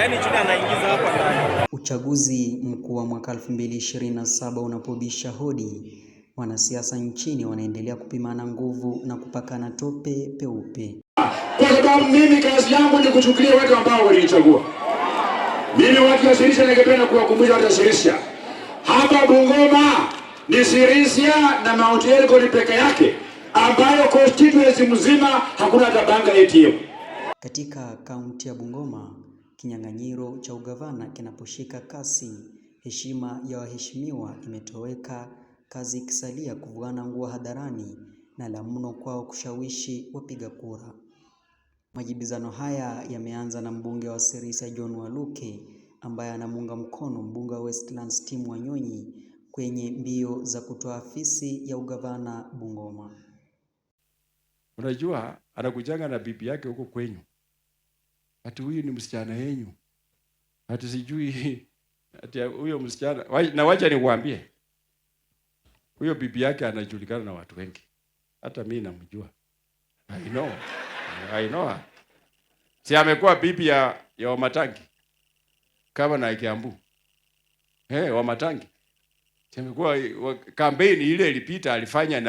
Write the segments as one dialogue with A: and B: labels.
A: Yaani China anaingiza hapa ndani.
B: Uchaguzi mkuu wa mwaka 2027 unapobisha hodi, wanasiasa nchini wanaendelea kupimana nguvu na kupakana tope peupe.
C: Kwa sababu mimi kazi yangu ni kuchukulia watu ambao walinichagua. Mimi watu wa Sirisia ningependa kuwakumbusha watu wa Sirisia. Hapa Bungoma ni Sirisia na Mount Elgon peke yake ambayo constituency mzima hakuna hata banka ATM.
B: Katika kaunti ya Bungoma, kinyang'anyiro cha ugavana kinaposhika kasi, heshima ya waheshimiwa imetoweka, kazi ikisalia kuvuana nguo hadharani na la mno kwao kushawishi wapiga kura. Majibizano haya yameanza na mbunge wa Sirisia John Waluke ambaye anamuunga mkono mbunge wa Westlands Tim Wanyonyi kwenye mbio za kutoa afisi ya ugavana Bungoma.
D: Unajua anakujanga na bibi yake huko kwenyu. Ati huyu ni msichana yenyu. Ati sijui ati huyo msichana na wacha niwaambie. Huyo bibi yake anajulikana na watu wengi. Hata mimi namjua. I know. Si amekuwa bibi ya Wamatangi. Kama na Kiambu. Wamatangi. Si amekuwa kampeni ile ilipita alifanya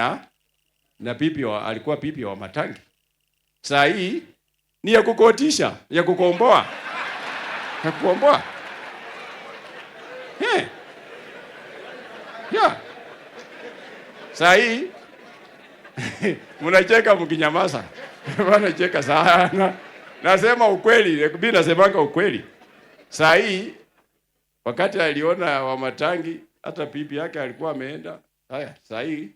D: na bibi alikuwa bibi ya Wamatangi. Saa hii ni ya kukotisha, ya kukomboa. Ya kukomboa. Yeah. Saa hii mnacheka mkinyamaza. Wanacheka sana. Nasema ukweli, mimi nasemanga ukweli. Saa hii wakati aliona Wamatangi hata bibi yake alikuwa ameenda. Haya, saa hii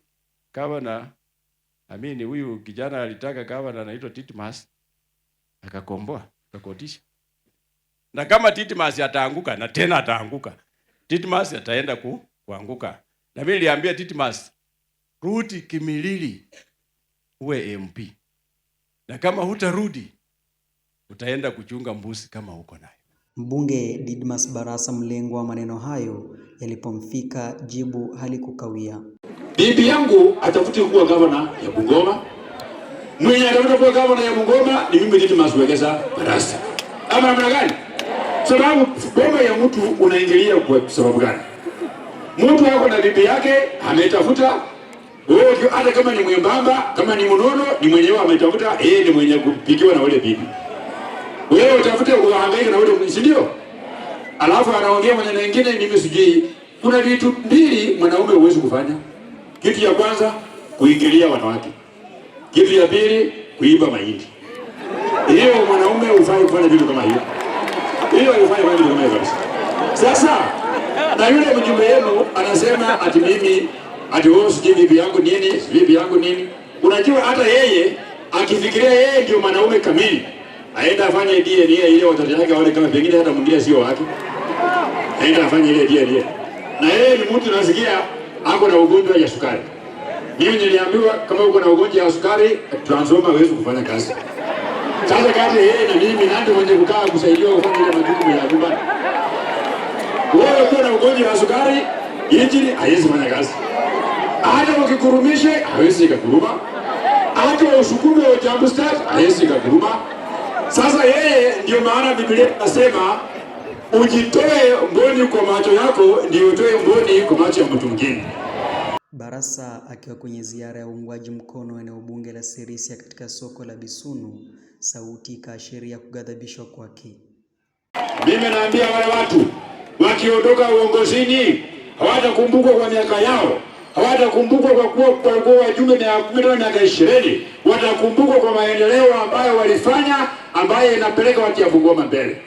D: kama amini huyu kijana alitaka kama anaitwa Titmas akakomboa, akakotisha. Na kama Titmas ataanguka na tena ataanguka. Titmas ataenda kuanguka. Na mimi niliambia Titmas, rudi Kimilili uwe MP. Na kama hutarudi utaenda kuchunga mbuzi kama uko nayo.
B: Mbunge Didmas Barasa mlengwa maneno hayo yalipomfika jibu halikukawia.
C: Bibi yangu atafuti kuwa gavana ya Bungoma. Mwenye atafuta kuwa gavana ya Bungoma ni mimi Didmas Barasa. Ama namna gani? Sababu boma ya mtu unaingilia kwa sababu gani? Mtu wako na bibi yake ametafuta wewe, hata kama ni mwembamba, kama ni mnono, ni mwenyewe ametafuta, yeye ni mwenye kupigiwa na wale bibi. Wewe utafute uhangaike na wale, si ndio? Alafu anaongea maneno mengine mimi sijui. Kuna vitu mbili mwanaume huwezi kufanya. Kitu ya kwanza kuingilia wanawake. Kitu ya pili kuiba mahindi. Hiyo mwanaume hufai kufanya vitu kama hiyo. Hiyo hufai kufanya vitu kama hiyo kabisa. Sasa na yule mjumbe wenu anasema ati mimi ati wewe sijui bibi yangu nini, bibi yangu nini. Unajua hata yeye akifikiria yeye ndio mwanaume kamili, aenda afanye DNA ile watoto yake wale kama pengine hata mwingine sio wake. Aenda afanye ile DNA. Na yeye ni mtu nasikia ako na ugonjwa ya sukari. Mimi niliambiwa kama uko na ugonjwa wa sukari, transformer hawezi kufanya kazi. Sasa kati yeye na mimi ndio mwenye kukaa kusaidia kufanya ile majukumu ya nyumbani. Wewe uko na ugonjwa wa sukari, injini haiwezi kufanya kazi. Hata ukikurumishe hawezi kukuruma. Hata usukume wa jambo start hawezi kukuruma. Sasa yeye ndio maana Biblia inasema ujitoe mboni kwa macho yako ndio utoe mboni kwa macho ya mtu mwingine.
B: Barasa akiwa kwenye ziara ya uungwaji mkono eneo bunge la Sirisia katika soko la Bisunu, sauti ikaashiria kughadhabishwa kwake.
C: Mimi naambia wale watu wakiondoka uongozini hawatakumbukwa kwa miaka yao, hawatakumbukwa kwa kuwa wajumbe na 15 miaka 20, watakumbukwa kwa maendeleo ambayo walifanya, ambayo inapeleka watu ya Bungoma mbele.